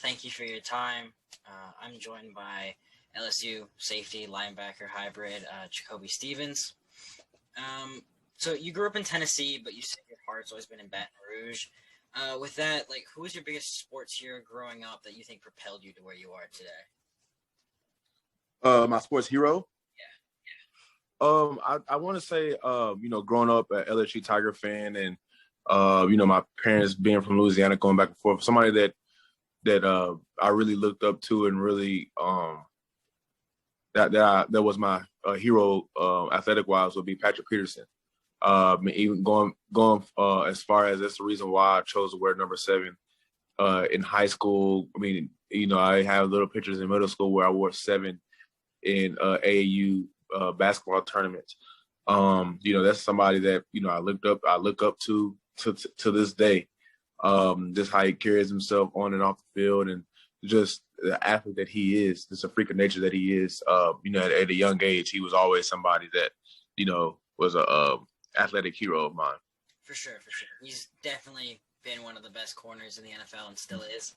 Thank you for your time. I'm joined by LSU safety linebacker hybrid Jacoby Stevens. So you grew up in Tennessee, but you said your heart's always been in Baton Rouge. With that, who was your biggest sports hero growing up that you think propelled you to where you are today? My sports hero. I want to say, growing up an LSU Tiger fan, and my parents being from Louisiana, going back and forth. Somebody that I really looked up to, and really that was my hero, athletic wise, would be Patrick Peterson. Even going as far as that's the reason why I chose to wear number 7 in high school. I mean, I have little pictures in middle school where I wore 7 in AAU basketball tournaments. That's somebody that I look up to this day. Just how he carries himself on and off the field, and just the athlete that he is, just a freak of nature that he is. At a young age, he was always somebody that was a athletic hero of mine. For sure. He's definitely been one of the best corners in the NFL and still is.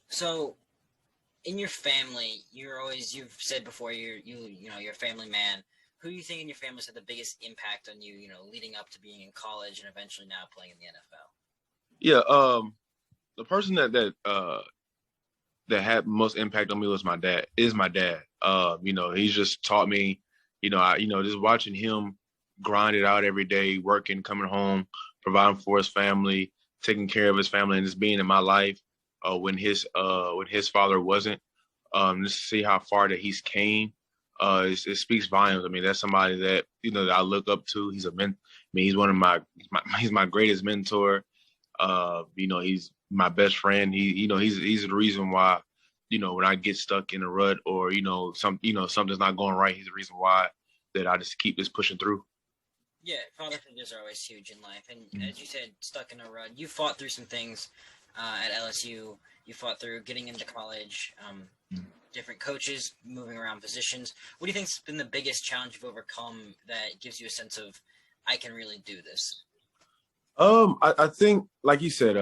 So in your family, you've said before you're a family man. Who do you think in your family has had the biggest impact on you, leading up to being in college and eventually now playing in the NFL? Yeah, the person that had most impact on me was my dad. He's just taught me, just watching him grind it out every day, working, coming home, providing for his family, taking care of his family, and just being in my life when his father wasn't. Just to see how far that he's came, it speaks volumes. I mean, that's somebody that that I look up to. He's he's one of he's my greatest mentor. He's my best friend. He's the reason why when I get stuck in a rut, or something's not going right, he's the reason why that I just keep pushing through. Yeah, father figures are always huge in life. And as you said, stuck in a rut, you fought through some things at LSU. You fought through getting into college, different coaches, moving around positions. What do you think's been the biggest challenge you've overcome that gives you a sense of, I can really do this? I think, like you said,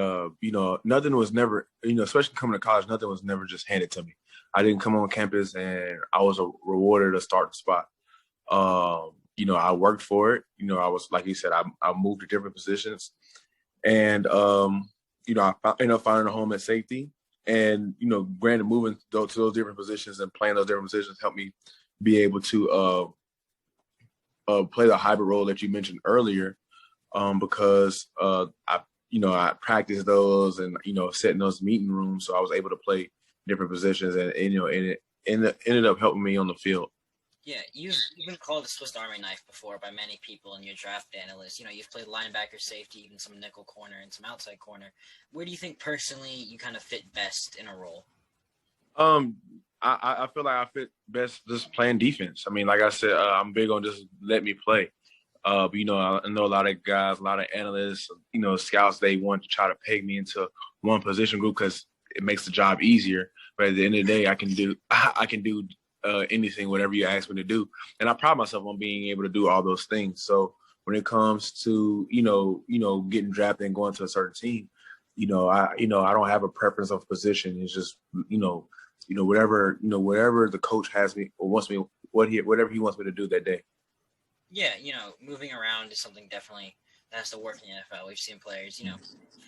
nothing was never, especially coming to college, nothing was never just handed to me. I didn't come on campus and I was rewarded a starting spot. I worked for it. I was, like you said, I moved to different positions, and I ended up finding a home at safety. And granted, moving to those different positions and playing those different positions helped me be able to play the hybrid role that you mentioned earlier, because I practiced those and sat in those meeting rooms, so I was able to play different positions, and it ended up helping me on the field. Yeah, you've been called a Swiss Army knife before by many people in your draft analysts. You've played linebacker, safety, even some nickel corner and some outside corner. Where do you think personally you kind of fit best in a role? I feel like I fit best just playing defense. I mean, like I said, I'm big on just let me play. I know a lot of guys, a lot of analysts, scouts, they want to try to peg me into one position group because it makes the job easier. But at the end of the day, I can do anything, whatever you ask me to do. And I pride myself on being able to do all those things. So when it comes to, getting drafted and going to a certain team, I don't have a preference of position. It's just, whatever the coach has me or wants me, whatever he wants me to do that day. Yeah. Moving around is something definitely that has to work in the NFL. We've seen players,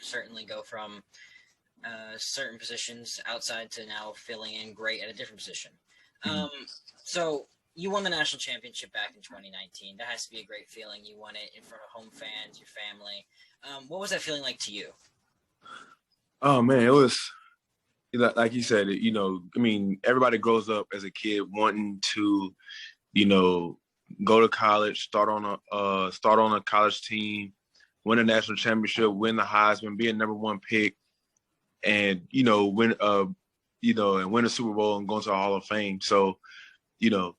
certainly go from certain positions outside to now filling in great at a different position. So you won the national championship back in 2019. That has to be a great feeling. You won it in front of home fans, your family. What was that feeling like to you? Oh man, it was like you said. Everybody grows up as a kid wanting to, go to college, start on a college team, win a national championship, win the Heisman, be a number 1 pick, and win and win a Super Bowl and go into the Hall of Fame. So, to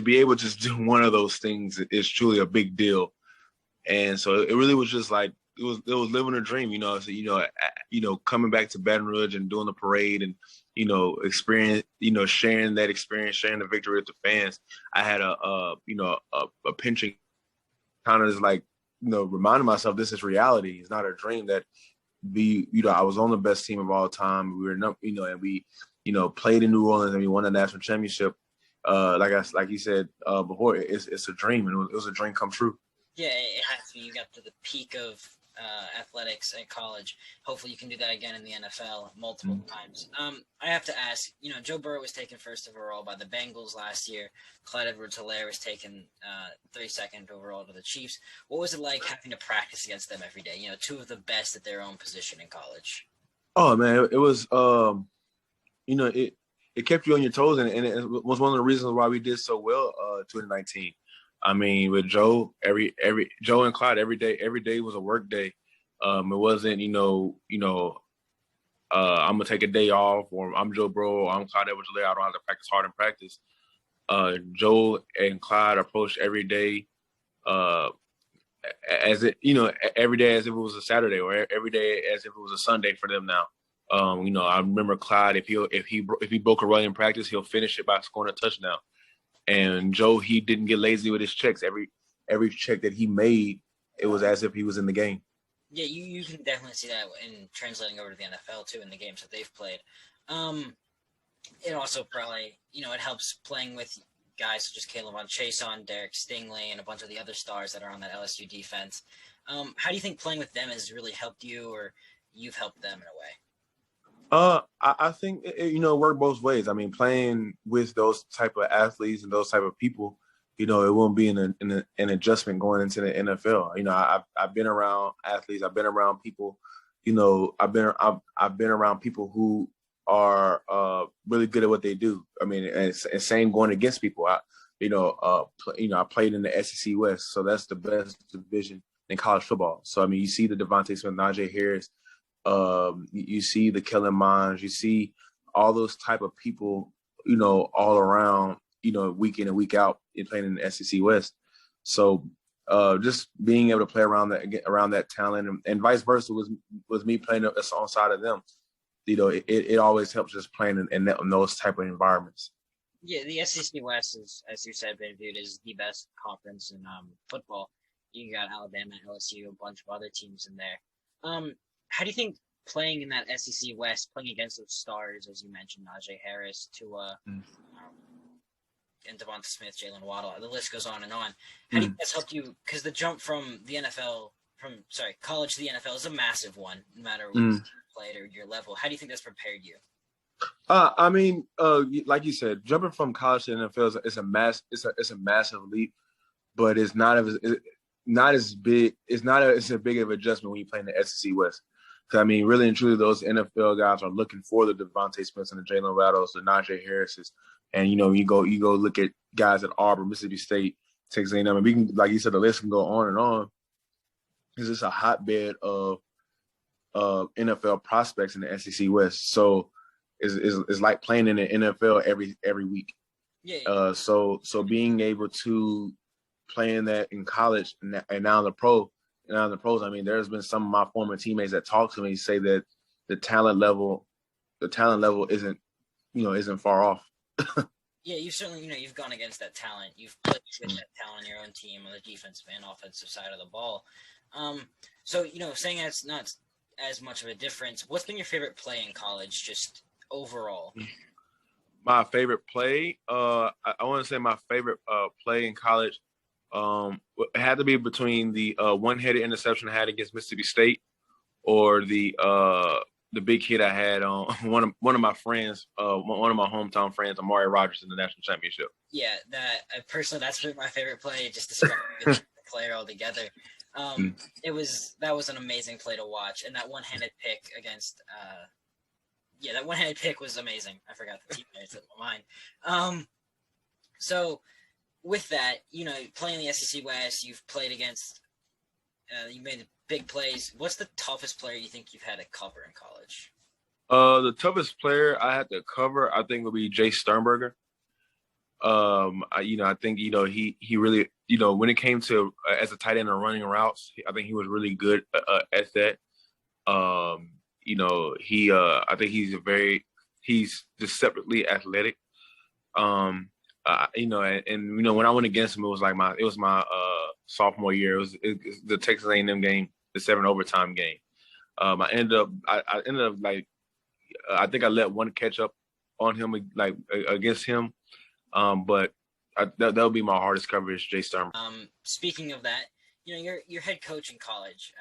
be able to just do one of those things is truly a big deal. And so it really was just like it was living a dream, So, coming back to Baton Rouge and doing the parade and experience, sharing that experience, sharing the victory with the fans. I had a pinching, kind of just like reminding myself this is reality. It's not a dream that I was on the best team of all time. We were, and we, played in New Orleans and we won the national championship. Like you said before, it's a dream, and it was a dream come true. Yeah, it has to be. You got to the peak of athletics at college. Hopefully you can do that again in the NFL multiple times. I have to ask, Joe Burrow was taken first overall by the Bengals last year. Clyde EdwardsHelaire was taken 32nd overall to the Chiefs. What was it like having to practice against them every day? Two of the best at their own position in college. Oh man, it was it kept you on your toes, and it was one of the reasons why we did so well 2019. I mean, with Joe, Joe and Clyde, every day was a work day. It wasn't, I'm gonna take a day off, or I'm Joe Burrow, or I'm Clyde EdwardsHelaire. I don't have to practice hard in practice. Joe and Clyde approached every day, as it, every day as if it was a Saturday, or every day as if it was a Sunday for them now. I remember Clyde, if he broke a run in practice, he'll finish it by scoring a touchdown. And Joe, he didn't get lazy with his checks. Every check that he made, it was as if he was in the game. Yeah, you can definitely see that in translating over to the NFL too, in the games that they've played. It also probably, it helps playing with guys such as Caleb on Chason, Derek Stingley, and a bunch of the other stars that are on that LSU defense. How do you think playing with them has really helped you, or you've helped them in a way? I think it worked both ways. I mean, playing with those type of athletes and those type of people, it won't be an adjustment going into the NFL. I've been around athletes. I've been around people. I've been around people who are really good at what they do. I mean, and same going against people. I played in the SEC West, so that's the best division in college football. So I mean, you see the Devontae Smith, Najee Harris. You see the Kellen Monds, you see all those type of people, all around, week in and week out in playing in the SEC West. So just being able to play around that talent and vice versa was me playing on side of them. It always helps just playing in those type of environments. Yeah, the SEC West is, as you said, been viewed as the best conference in football. You got Alabama, LSU, a bunch of other teams in there. How do you think playing in that SEC West, playing against those stars, as you mentioned, Najee Harris, Tua, and Devonta Smith, Jalen Waddle, the list goes on and on. How do you think that's helped you? Because the jump from college to the NFL is a massive one, no matter what you played or your level. How do you think that's prepared you? I mean, like you said, jumping from college to the NFL is a massive leap, but it's not as big. It's a big of an adjustment when you play in the SEC West. I mean, really and truly, those NFL guys are looking for the Devontae Smiths and the Jalen Waddles, the Najee Harrises, and you go look at guys at Auburn, Mississippi State, Texas A&M, and we can, like you said, the list can go on and on. It's just a hotbed of NFL prospects in the SEC West. So it's like playing in the NFL every week. Yeah. So being able to play in that in college and now in the pros, I mean, there's been some of my former teammates that talk to me say that the talent level isn't far off. Yeah, you certainly, you've gone against that talent. You've played with that talent on your own team on the defensive and offensive side of the ball. So, saying that's not as much of a difference, what's been your favorite play in college, just overall? My favorite play, I want to say my favorite play in college, it had to be between the one-headed interception I had against Mississippi State, or the big hit I had on one of my friends, one of my hometown friends, Amari Rodgers, in the national championship. Yeah, that's been my favorite play. Just describing the player altogether. That was an amazing play to watch, and that one-handed pick against. That one-handed pick was amazing. I forgot the teammates at my mind. So with that, playing the SEC West, you've played against, you made big plays. What's the toughest player you think you've had to cover in college? The toughest player I had to cover, I think, would be Jay Sternberger. I think, he really, when it came to as a tight end and running routes, I think he was really good at that. I think he's deceptively athletic. And when I went against him, it was my sophomore year. It was the Texas A&M game, the 7 overtime game. I ended up like I think I let one catch up on him like against him, but that would be my hardest coverage, Jay Stern. Speaking of that, your head coach in college.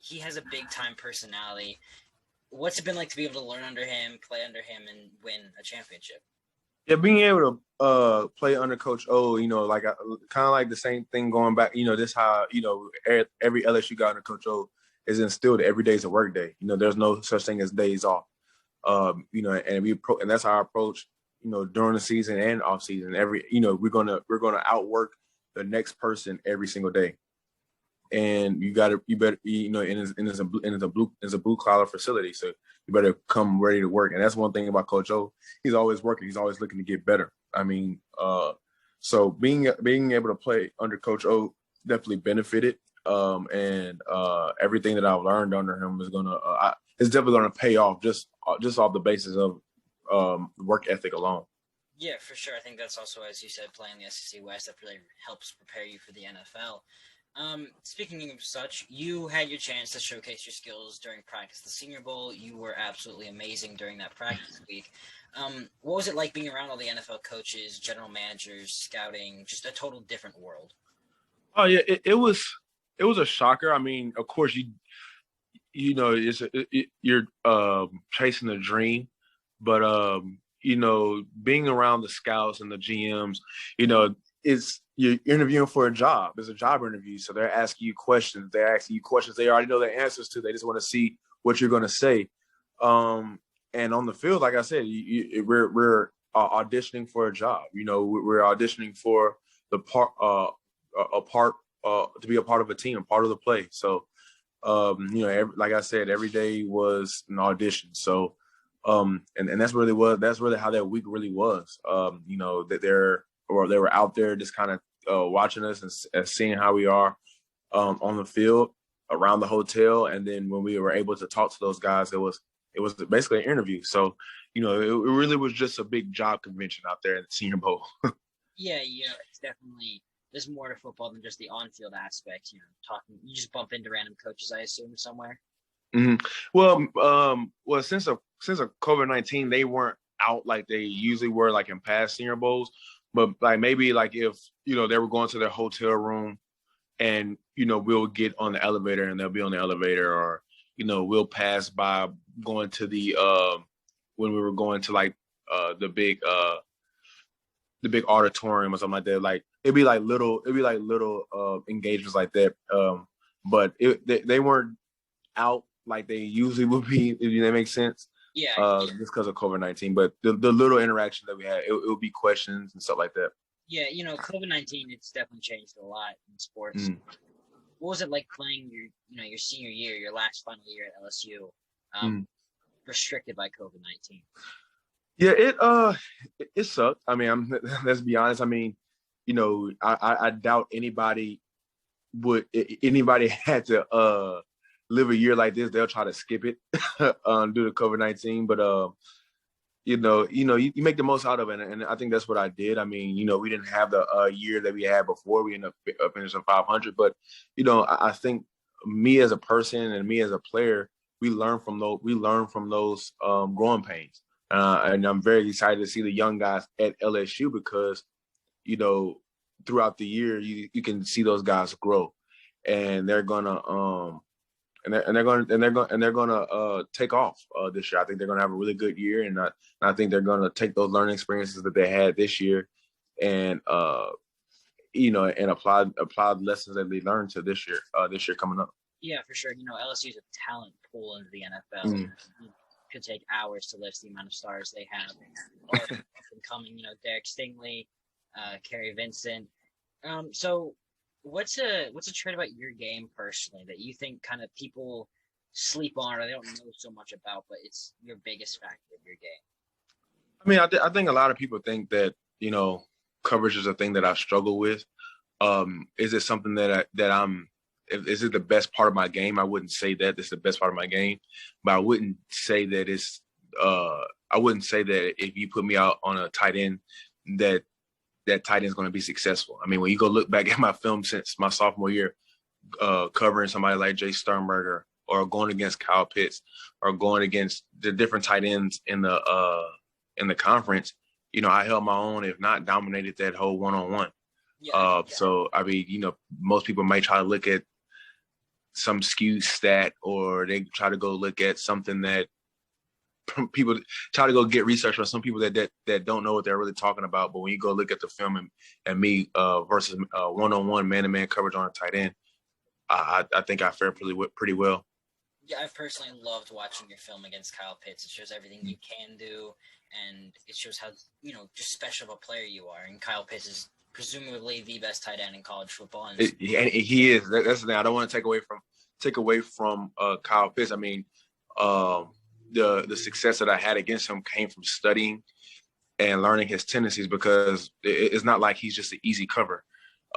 He has a big time personality. What's it been like to be able to learn under him, play under him, and win a championship? Yeah, being able to play under Coach O, like kind of like the same thing going back. This how every LSU guy under Coach O is instilled. Every day is a work day. There's no such thing as days off. And and that's our approach. During the season and off season, we're gonna outwork the next person every single day. And you better, and it's a blue collar facility, so you better come ready to work. And that's one thing about Coach O. He's always working. He's always looking to get better. I mean, so being able to play under Coach O definitely benefited. And everything that I've learned under him is it's definitely gonna pay off just off the basis of work ethic alone. Yeah, for sure. I think that's also, as you said, playing the SEC West, that really helps prepare you for the NFL. Speaking of such, you had your chance to showcase your skills during practice. The Senior Bowl, you were absolutely amazing during that practice week. What was it like being around all the NFL coaches, general managers, scouting, just a total different world? Oh yeah, it was a shocker. I mean, of course you're chasing a dream, but being around the scouts and the GMs, you're interviewing for a job. It's a job interview, so they're asking you questions. They're asking you questions they already know the answers to. They just want to see what you're going to say. And on the field, like I said, we're auditioning for a job. We're auditioning for the part, to be a part of a team, part of the play. So, like I said, every day was an audition. So, and that's really how that week really was. That they were out there just kind of watching us and seeing how we are on the field, around the hotel, and then when we were able to talk to those guys, it was basically an interview. So, it really was just a big job convention out there at the Senior Bowl. Yeah, it's definitely, there's more to football than just the on-field aspect. You just bump into random coaches, I assume, somewhere. Mm-hmm. Well, since of COVID-19, they weren't out like they usually were, like in past Senior Bowls. But like maybe like if they were going to their hotel room, and we'll get on the elevator and they'll be on the elevator, or we'll pass by going to the when we were going to like the big auditorium or something like that. Like it'd be like little engagements like that. But they weren't out like they usually would be, if that makes sense. Yeah. Just because of COVID-19, but the little interaction that we had, it would be questions and stuff like that. Yeah, COVID-19, it's definitely changed a lot in sports. What was it like playing your senior year, your last final year at LSU, restricted by COVID-19? Yeah, it sucked. I mean, let's be honest. I mean, I doubt anybody had to live a year like this. They'll try to skip it due to COVID-19, but you make the most out of it, and I think that's what I did. I mean, we didn't have the year that we had before. We ended up finishing 500, but I think me as a person and me as a player, we learn from those growing pains, and I'm very excited to see the young guys at LSU because throughout the year you can see those guys grow, and they're gonna they're gonna take off this year. I think they're gonna have a really good year, and I think they're gonna take those learning experiences that they had this year, and and apply the lessons that they learned to this year coming up. Yeah, for sure. LSU is a talent pool into the NFL. It could take hours to list the amount of stars they have. Up and coming, Derek Stingley, Kerry Vincent. So what's a trait about your game personally that you think kind of people sleep on or they don't know so much about, but it's your biggest factor of your game? I mean, I think a lot of people think that coverage is a thing that I struggle with. Is it something that I'm? Is it the best part of my game? I wouldn't say that it's the best part of my game, but I wouldn't say that it's. I wouldn't say that if you put me out on a tight end, that tight end is going to be successful. I mean, when you go look back at my film since my sophomore year, covering somebody like Jay Sternberger or going against Kyle Pitts or going against the different tight ends in the conference, you know, I held my own, if not dominated that whole one-on-one. Yeah. So, I mean, you know, most people might try to look at some skewed stat, or they try to go look at something that people try to go get research on, some people that don't know what they're really talking about. But when you go look at the film and me versus one-on-one, man-to-man coverage on a tight end, I think I fared pretty well. Yeah, I personally loved watching your film against Kyle Pitts. It shows everything you can do, and it shows how, you know, just special of a player you are. And Kyle Pitts is presumably the best tight end in college football. And he is. That's the thing. I don't want to take away from Kyle Pitts. I mean, the success that I had against him came from studying and learning his tendencies, because it's not like he's just an easy cover.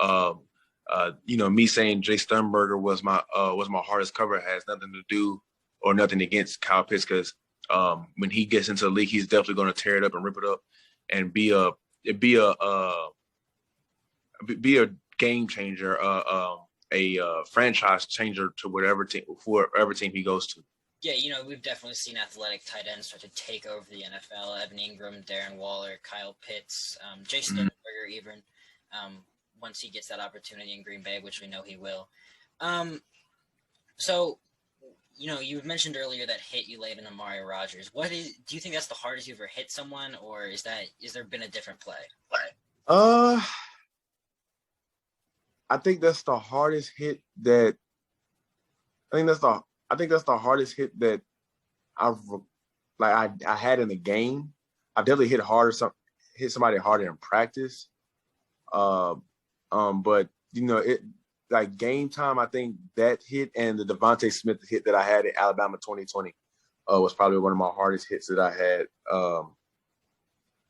You know, me saying Jay Sternberger was my hardest cover has nothing to do or nothing against Kyle Pitts, because when he gets into the league, he's definitely going to tear it up and rip it up and be a game changer, a franchise changer to whatever team he goes to. Yeah, you know, we've definitely seen athletic tight ends start to take over the NFL. Evan Ingram, Darren Waller, Kyle Pitts, Jay Sternberger even, once he gets that opportunity in Green Bay, which we know he will. So, you know, you mentioned earlier that hit you laid in Amari Rodgers. Do you think that's the hardest you've ever hit someone, or is there been a different play? I think that's the hardest hit that I had in the game. I've definitely hit somebody harder in practice. But you know, it like game time, I think that hit and the Devontae Smith hit that I had in Alabama 2020 was probably one of my hardest hits that I had.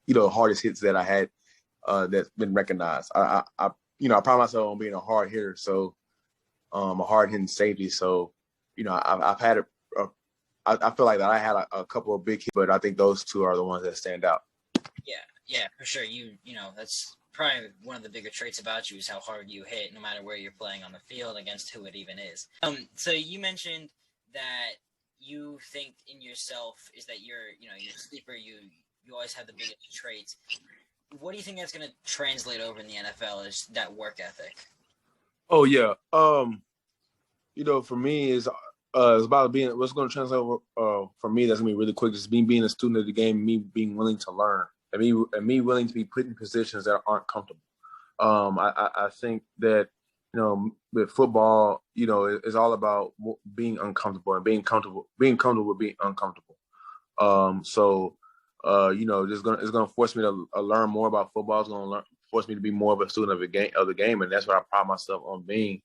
You know, hardest hits that I had that's been recognized. I pride myself on being a hard hitter, so a hard hitting safety. So, you know, I've had I feel like that I had a couple of big hits, but I think those two are the ones that stand out. Yeah, for sure. You know, that's probably one of the bigger traits about you is how hard you hit, no matter where you're playing on the field against who it even is. So you mentioned that you think in yourself is that you're a sleeper. You always have the biggest traits. What do you think that's going to translate over in the NFL is that work ethic? Oh yeah. You know, for me it's about being what's going to translate over for me. That's going to be really quick. Is me being a student of the game, me being willing to learn, and me willing to be put in positions that aren't comfortable. I think that, you know, with football, you know, it's all about being uncomfortable and being comfortable with being uncomfortable. So you know, it's gonna force me to learn more about football. It's gonna force me to be more of a student of the game, and that's what I pride myself on being.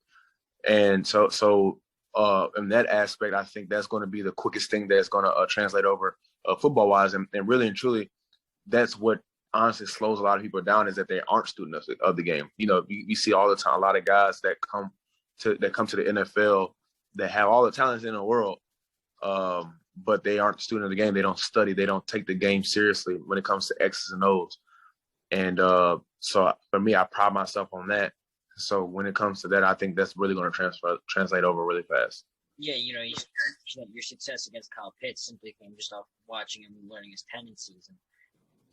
And so in that aspect, I think that's going to be the quickest thing that's going to translate over football wise, and really and truly, that's what honestly slows a lot of people down, is that they aren't students of the game. You know, you see all the time a lot of guys that come to the NFL that have all the talents in the world, but they aren't a student of the game. They don't study. They don't take the game seriously when it comes to X's and O's. And so for me, I pride myself on that. So when it comes to that, I think that's really going to translate over really fast. Yeah, you know, your success against Kyle Pitts simply came just off watching him and learning his tendencies. And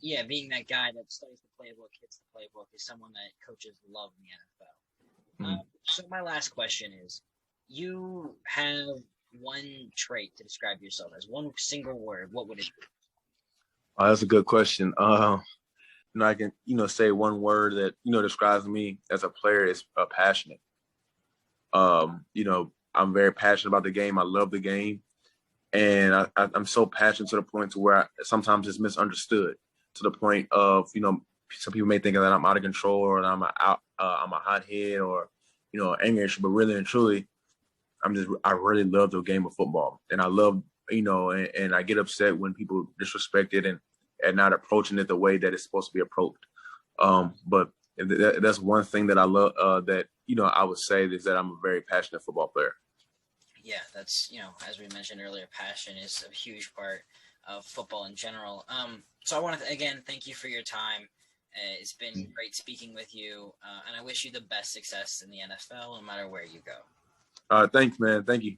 yeah, being that guy that studies the playbook, hits the playbook, is someone that coaches love in the NFL. So my last question is, you have one trait to describe yourself as, one single word. What would it be? That's a good question. You know, I can, you know, say one word that, you know, describes me as a player is passionate. You know, I'm very passionate about the game. I love the game. And I'm so passionate to the point to where sometimes it's misunderstood, to the point of, you know, some people may think that I'm out of control, or that I'm a hothead, or, you know, angry, but really and truly, I really love the game of football. And I love, you know, and I get upset when people disrespect it and not approaching it the way that it's supposed to be approached. But that's one thing that I love, that, you know, I would say is that I'm a very passionate football player. Yeah, that's, you know, as we mentioned earlier, passion is a huge part of football in general. So I want to, again, thank you for your time. It's been great speaking with you, and I wish you the best success in the NFL, no matter where you go. Thanks, man. Thank you.